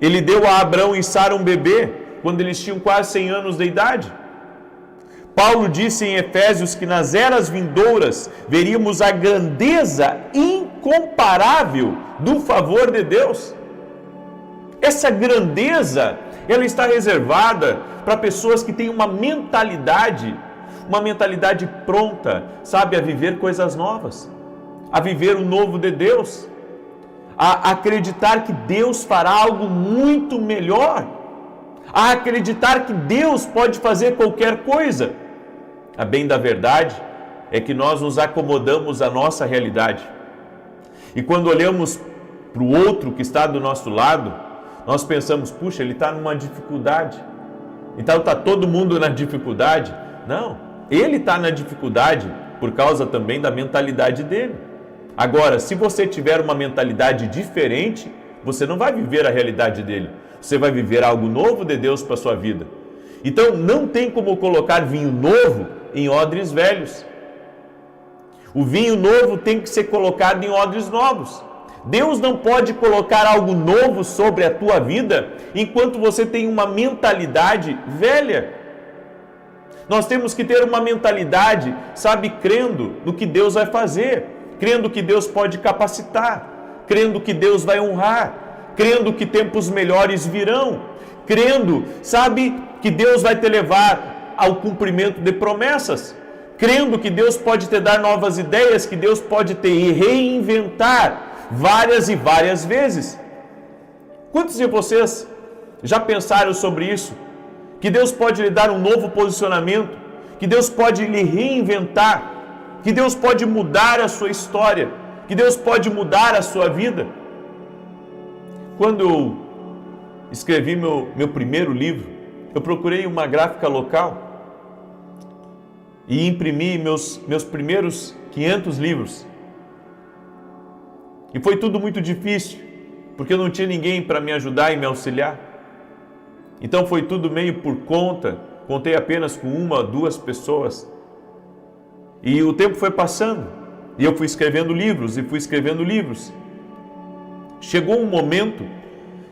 [SPEAKER 1] Ele deu a Abrão e Sara um bebê quando eles tinham quase 100 anos de idade. Paulo disse em Efésios que nas eras vindouras veríamos a grandeza incomparável do favor de Deus. Essa grandeza, ela está reservada para pessoas que têm uma mentalidade pronta, sabe, a viver coisas novas, a viver o novo de Deus, a acreditar que Deus fará algo muito melhor, a acreditar que Deus pode fazer qualquer coisa. A bem da verdade é que nós nos acomodamos à nossa realidade. E quando olhamos para o outro que está do nosso lado, nós pensamos, puxa, ele está numa dificuldade, então está todo mundo na dificuldade. Não, ele está na dificuldade por causa também da mentalidade dele. Agora, se você tiver uma mentalidade diferente, você não vai viver a realidade dele. Você vai viver algo novo de Deus para a sua vida. Então, não tem como colocar vinho novo em odres velhos. O vinho novo tem que ser colocado em odres novos. Deus não pode colocar algo novo sobre a tua vida enquanto você tem uma mentalidade velha. Nós temos que ter uma mentalidade, sabe, crendo no que Deus vai fazer, crendo que Deus pode capacitar, crendo que Deus vai honrar, crendo que tempos melhores virão, crendo, sabe, que Deus vai te levar ao cumprimento de promessas, crendo que Deus pode te dar novas ideias, que Deus pode te reinventar várias e várias vezes. Quantos de vocês já pensaram sobre isso? Que Deus pode lhe dar um novo posicionamento, que Deus pode lhe reinventar, que Deus pode mudar a sua história, que Deus pode mudar a sua vida. Quando eu escrevi meu primeiro livro, eu procurei uma gráfica local e imprimi meus primeiros 500 livros. E foi tudo muito difícil, porque eu não tinha ninguém para me ajudar e me auxiliar. Então foi tudo meio por conta, contei apenas com 1 ou 2 pessoas. E o tempo foi passando, e eu fui escrevendo livros. Chegou um momento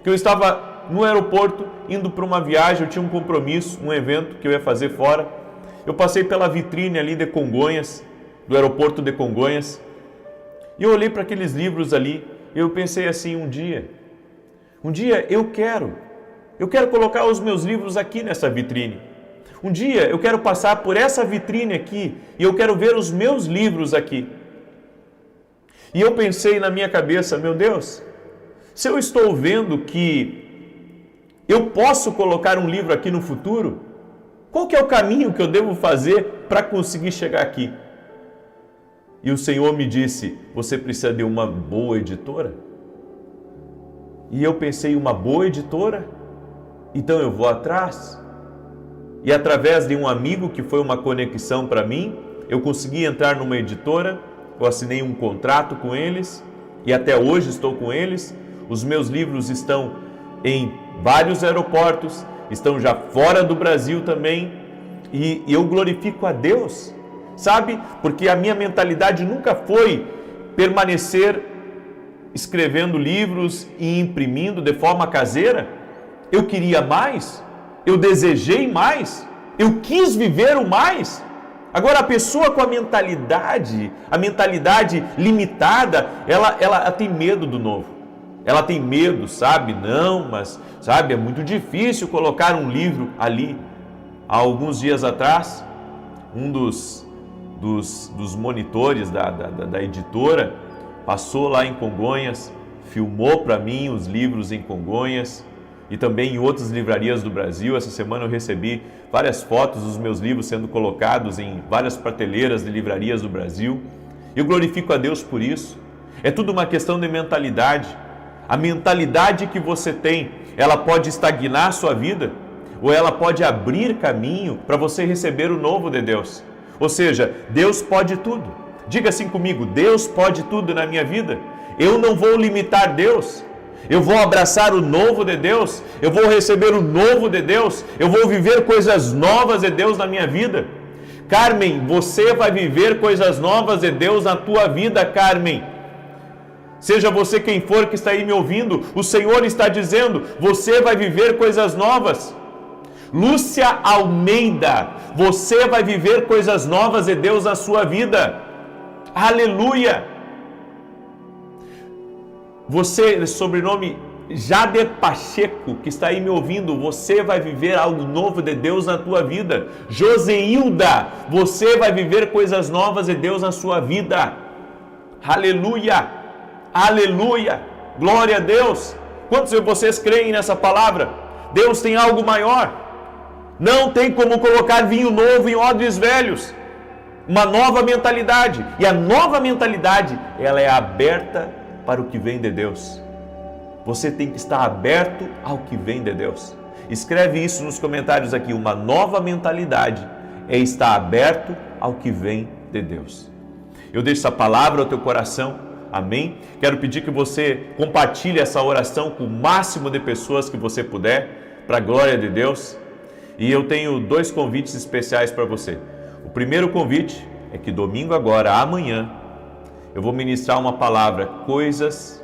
[SPEAKER 1] que eu estava no aeroporto, indo para uma viagem, eu tinha um compromisso, um evento que eu ia fazer fora, eu passei pela vitrine ali de Congonhas, do aeroporto de Congonhas, e eu olhei para aqueles livros ali, e eu pensei assim, um dia eu quero colocar os meus livros aqui nessa vitrine. Um dia eu quero passar por essa vitrine aqui, e eu quero ver os meus livros aqui. E eu pensei na minha cabeça, meu Deus, se eu estou vendo que eu posso colocar um livro aqui no futuro, qual que é o caminho que eu devo fazer para conseguir chegar aqui? E o Senhor me disse, você precisa de uma boa editora? E eu pensei, uma boa editora? Então eu vou atrás. E através de um amigo que foi uma conexão para mim, eu consegui entrar numa editora, eu assinei um contrato com eles e até hoje estou com eles. Os meus livros estão em vários aeroportos, estão já fora do Brasil também, e eu glorifico a Deus, sabe? Porque a minha mentalidade nunca foi permanecer escrevendo livros e imprimindo de forma caseira. Eu queria mais, eu desejei mais, eu quis viver o mais. Agora, a pessoa com a mentalidade limitada, ela tem medo do novo. Ela tem medo, sabe? Não, mas, sabe, é muito difícil colocar um livro ali. Há alguns dias atrás, um dos monitores da editora passou lá em Congonhas, filmou para mim os livros em Congonhas e também em outras livrarias do Brasil. Essa semana eu recebi várias fotos dos meus livros sendo colocados em várias prateleiras de livrarias do Brasil. Eu glorifico a Deus por isso. É tudo uma questão de mentalidade. A mentalidade que você tem, ela pode estagnar a sua vida ou ela pode abrir caminho para você receber o novo de Deus. Ou seja, Deus pode tudo. Diga assim comigo, Deus pode tudo na minha vida. Eu não vou limitar Deus. Eu vou abraçar o novo de Deus, eu vou receber o novo de Deus, eu vou viver coisas novas de Deus na minha vida. Carmen, você vai viver coisas novas de Deus na tua vida, Carmen. Seja você quem for que está aí me ouvindo, o Senhor está dizendo, você vai viver coisas novas. Lúcia Almeida, você vai viver coisas novas de Deus na sua vida. Aleluia! Você, sobrenome Jade Pacheco, que está aí me ouvindo, você vai viver algo novo de Deus na tua vida. Joseilda, você vai viver coisas novas de Deus na sua vida. Aleluia, aleluia, glória a Deus. Quantos de vocês creem nessa palavra? Deus tem algo maior. Não tem como colocar vinho novo em odres velhos. Uma nova mentalidade. E a nova mentalidade, ela é aberta para o que vem de Deus. Você tem que estar aberto ao que vem de Deus. Escreve isso nos comentários aqui. Uma nova mentalidade é estar aberto ao que vem de Deus. Eu deixo essa palavra ao teu coração. Amém? Quero pedir que você compartilhe essa oração com o máximo de pessoas que você puder, para a glória de Deus. E eu tenho 2 convites especiais para você. O primeiro convite é que domingo agora, amanhã, eu vou ministrar uma palavra, coisas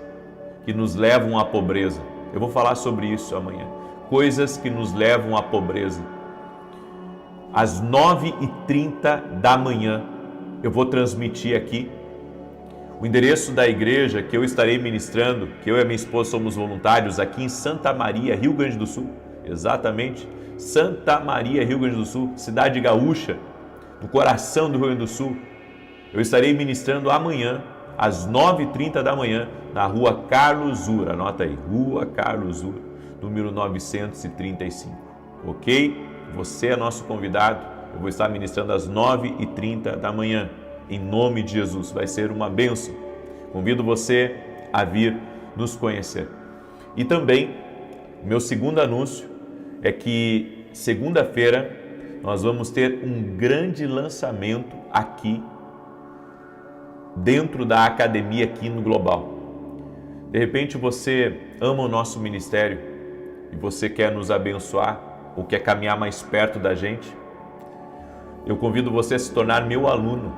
[SPEAKER 1] que nos levam à pobreza. Eu vou falar sobre isso amanhã. Coisas que nos levam à pobreza. Às 9h30 da manhã, eu vou transmitir aqui o endereço da igreja que eu estarei ministrando, que eu e a minha esposa somos voluntários aqui em Santa Maria, Rio Grande do Sul. Exatamente, Santa Maria, Rio Grande do Sul, cidade gaúcha, no coração do Rio Grande do Sul. Eu estarei ministrando amanhã, às 9h30 da manhã, na rua Carlos Ura. Anota aí, rua Carlos Ura, número 935. Ok? Você é nosso convidado. Eu vou estar ministrando às 9h30 da manhã. Em nome de Jesus. Vai ser uma bênção. Convido você a vir nos conhecer. E também, meu segundo anúncio é que segunda-feira nós vamos ter um grande lançamento aqui dentro da academia Quino Global. De repente você ama o nosso ministério e você quer nos abençoar ou quer caminhar mais perto da gente. Eu convido você a se tornar meu aluno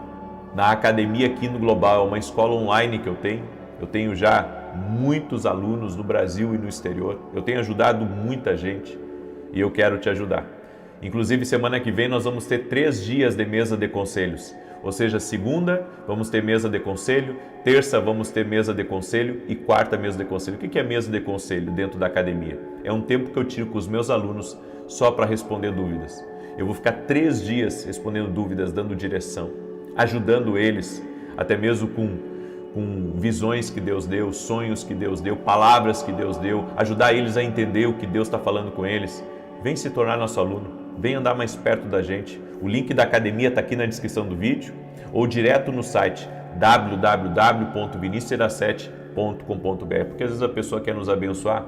[SPEAKER 1] na academia Quino Global, uma escola online que eu tenho. Eu tenho já muitos alunos no Brasil e no exterior. Eu tenho ajudado muita gente e eu quero te ajudar. Inclusive, semana que vem nós vamos ter 3 dias de mesa de conselhos. Ou seja, segunda vamos ter mesa de conselho, terça vamos ter mesa de conselho e quarta mesa de conselho. O que é mesa de conselho dentro da academia? É um tempo que eu tiro com os meus alunos só para responder dúvidas. Eu vou ficar 3 dias respondendo dúvidas, dando direção, ajudando eles, até mesmo com visões que Deus deu, sonhos que Deus deu, palavras que Deus deu, ajudar eles a entender o que Deus está falando com eles. Vem se tornar nosso aluno. Vem andar mais perto da gente. O link da academia está aqui na descrição do vídeo ou direto no site www.vinicius07.com.br, porque às vezes a pessoa quer nos abençoar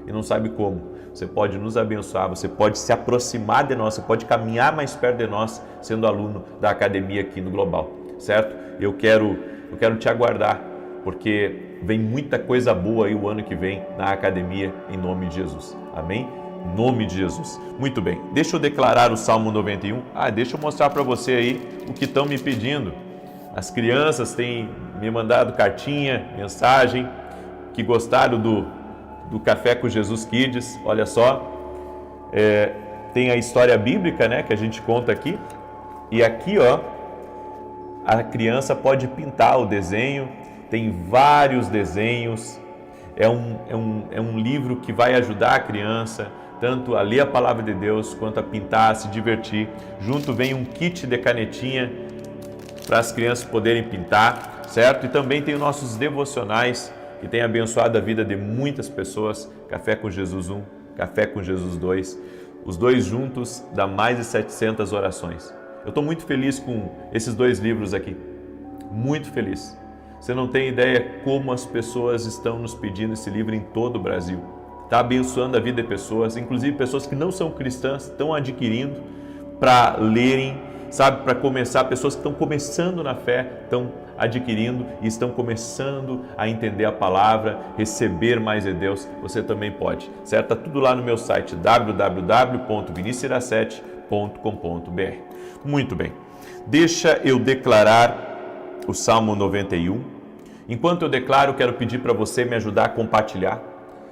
[SPEAKER 1] e não sabe como. Você pode nos abençoar, você pode se aproximar de nós, você pode caminhar mais perto de nós sendo aluno da academia aqui no Global, certo? Eu quero te aguardar, porque vem muita coisa boa aí o ano que vem na academia, em nome de Jesus. Amém? Em nome de Jesus. Muito bem, deixa eu declarar o Salmo 91. Deixa eu mostrar para você aí o que estão me pedindo. As crianças têm me mandado cartinha, mensagem, que gostaram do Café com Jesus Kids. Olha só, tem a história bíblica, né, que a gente conta aqui. E aqui, ó, a criança pode pintar o desenho. Tem vários desenhos. É um livro que vai ajudar a criança tanto a ler a palavra de Deus, quanto a pintar, a se divertir. Junto vem um kit de canetinha para as crianças poderem pintar, certo? E também tem os nossos devocionais, que tem abençoado a vida de muitas pessoas. Café com Jesus 1, Café com Jesus 2. Os dois juntos dá mais de 700 orações. Eu estou muito feliz com esses 2 livros aqui. Muito feliz. Você não tem ideia como as pessoas estão nos pedindo esse livro em todo o Brasil. Está abençoando a vida de pessoas, inclusive pessoas que não são cristãs, estão adquirindo para lerem, sabe, para começar, pessoas que estão começando na fé, estão adquirindo e estão começando a entender a palavra, receber mais de Deus. Você também pode, certo? Está tudo lá no meu site, www.vinicius07.com.br. Muito bem, deixa eu declarar o Salmo 91. Enquanto eu declaro, quero pedir para você me ajudar a compartilhar,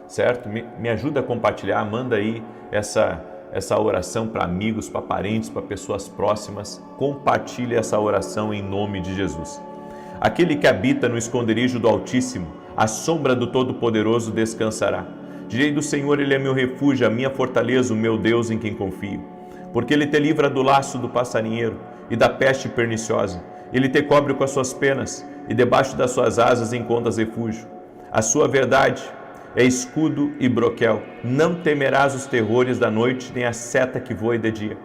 [SPEAKER 1] certo? Me ajuda a compartilhar, manda aí essa oração para amigos, para parentes, para pessoas próximas. Compartilhe essa oração em nome de Jesus. Aquele que habita no esconderijo do Altíssimo, à sombra do Todo-Poderoso descansará. Direi do Senhor, Ele é meu refúgio, a minha fortaleza, o meu Deus em quem confio. Porque Ele te livra do laço do passarinheiro e da peste perniciosa. Ele te cobre com as suas penas e debaixo das suas asas encontras refúgio. A sua verdade é escudo e broquel. Não temerás os terrores da noite, nem a seta que voe de dia,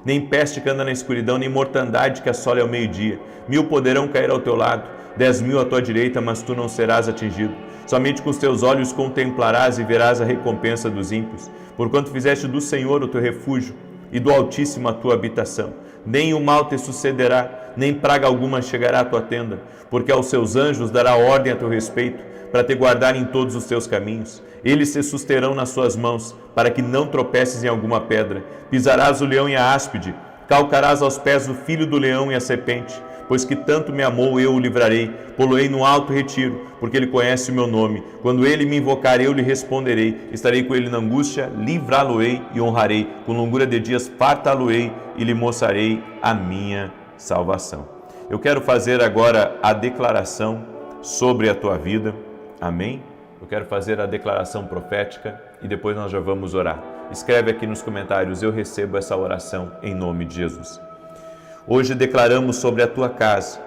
[SPEAKER 1] nem peste que anda na escuridão, nem mortandade que assole ao meio-dia. 1000 poderão cair ao teu lado, 10.000 à tua direita, mas tu não serás atingido. Somente com os teus olhos contemplarás e verás a recompensa dos ímpios, porquanto fizeste do Senhor o teu refúgio e do Altíssimo a tua habitação. Nem o mal te sucederá, nem praga alguma chegará à tua tenda, porque aos seus anjos dará ordem a teu respeito, para te guardar em todos os teus caminhos. Eles te susterão nas suas mãos, para que não tropeces em alguma pedra. Pisarás o leão e a áspide, calcarás aos pés o filho do leão e a serpente. Pois que tanto me amou, eu o livrarei, pô-lo-ei no alto retiro, porque ele conhece o meu nome. Quando ele me invocar, eu lhe responderei. Estarei com ele na angústia, livrá-lo-ei e honrarei. Com longura de dias fartá-lo-ei e lhe mostrarei a minha salvação. Eu quero fazer agora a declaração sobre a tua vida. Amém? Eu quero fazer a declaração profética e depois nós já vamos orar. Escreve aqui nos comentários, eu recebo essa oração em nome de Jesus. Hoje declaramos sobre a tua casa,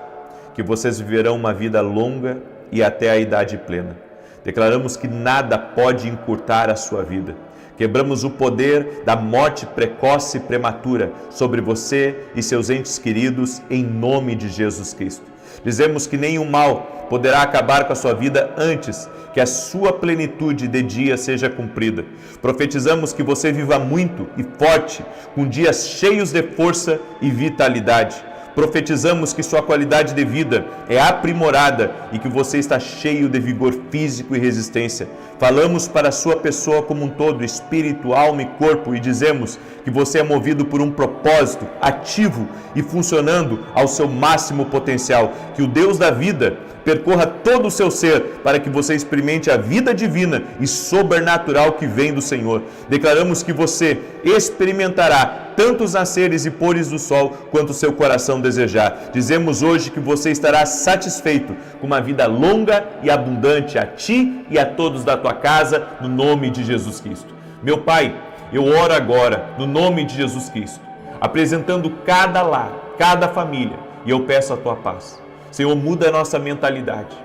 [SPEAKER 1] que vocês viverão uma vida longa e até a idade plena. Declaramos que nada pode encurtar a sua vida. Quebramos o poder da morte precoce e prematura sobre você e seus entes queridos em nome de Jesus Cristo. Dizemos que nenhum mal poderá acabar com a sua vida antes que a sua plenitude de dia seja cumprida. Profetizamos que você viva muito e forte, com dias cheios de força e vitalidade. Profetizamos que sua qualidade de vida é aprimorada e que você está cheio de vigor físico e resistência. Falamos para a sua pessoa como um todo, espírito, alma e corpo, e dizemos que você é movido por um propósito ativo e funcionando ao seu máximo potencial. Que o Deus da vida percorra todo o seu ser, para que você experimente a vida divina e sobrenatural que vem do Senhor. Declaramos que você experimentará tanto os nasceres e pôres do sol, quanto o seu coração desejar. Dizemos hoje que você estará satisfeito com uma vida longa e abundante a ti e a todos da tua casa, no nome de Jesus Cristo. Meu Pai, eu oro agora, no nome de Jesus Cristo, apresentando cada lar, cada família, e eu peço a tua paz. Senhor, muda a nossa mentalidade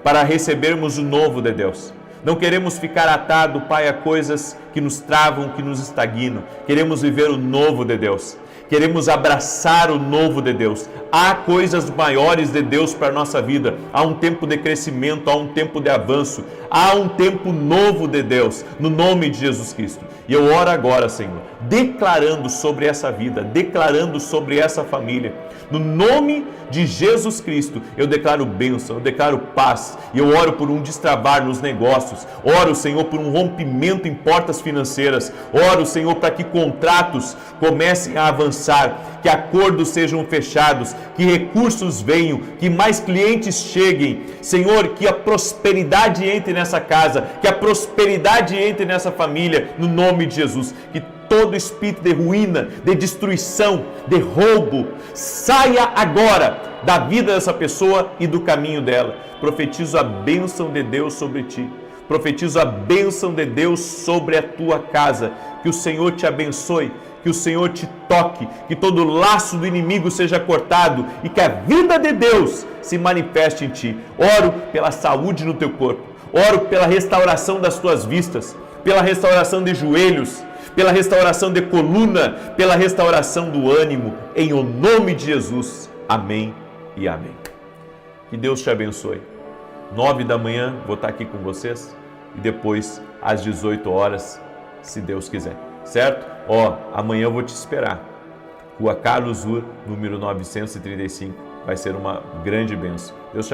[SPEAKER 1] para recebermos o novo de Deus. Não queremos ficar atado, Pai, a coisas que nos travam, que nos estagnam. Queremos viver o novo de Deus. Queremos abraçar o novo de Deus. Há coisas maiores de Deus para a nossa vida. Há um tempo de crescimento, há um tempo de avanço. Há um tempo novo de Deus, no nome de Jesus Cristo. E eu oro agora, Senhor, declarando sobre essa vida, declarando sobre essa família. No nome de Jesus Cristo, eu declaro bênção, eu declaro paz. E eu oro por um destravar nos negócios. Oro, Senhor, por um rompimento em portas financeiras. Oro, Senhor, para que contratos comecem a avançar, que acordos sejam fechados, que recursos venham, que mais clientes cheguem. Senhor, que a prosperidade entre nessa casa, que a prosperidade entre nessa família, no nome de Jesus. Que todo espírito de ruína, de destruição, de roubo, saia agora da vida dessa pessoa e do caminho dela. Profetizo a bênção de Deus sobre ti. Profetizo a bênção de Deus sobre a tua casa. Que o Senhor te abençoe, que o Senhor te toque, que todo laço do inimigo seja cortado e que a vida de Deus se manifeste em ti. Oro pela saúde no teu corpo. Oro pela restauração das tuas vistas, pela restauração de joelhos, pela restauração de coluna, pela restauração do ânimo, em o nome de Jesus. Amém e amém. Que Deus te abençoe. 9 da manhã vou estar aqui com vocês e depois às 18 horas, se Deus quiser, certo? Amanhã eu vou te esperar. Rua Carlos Ur, número 935, vai ser uma grande bênção. Deus te abençoe.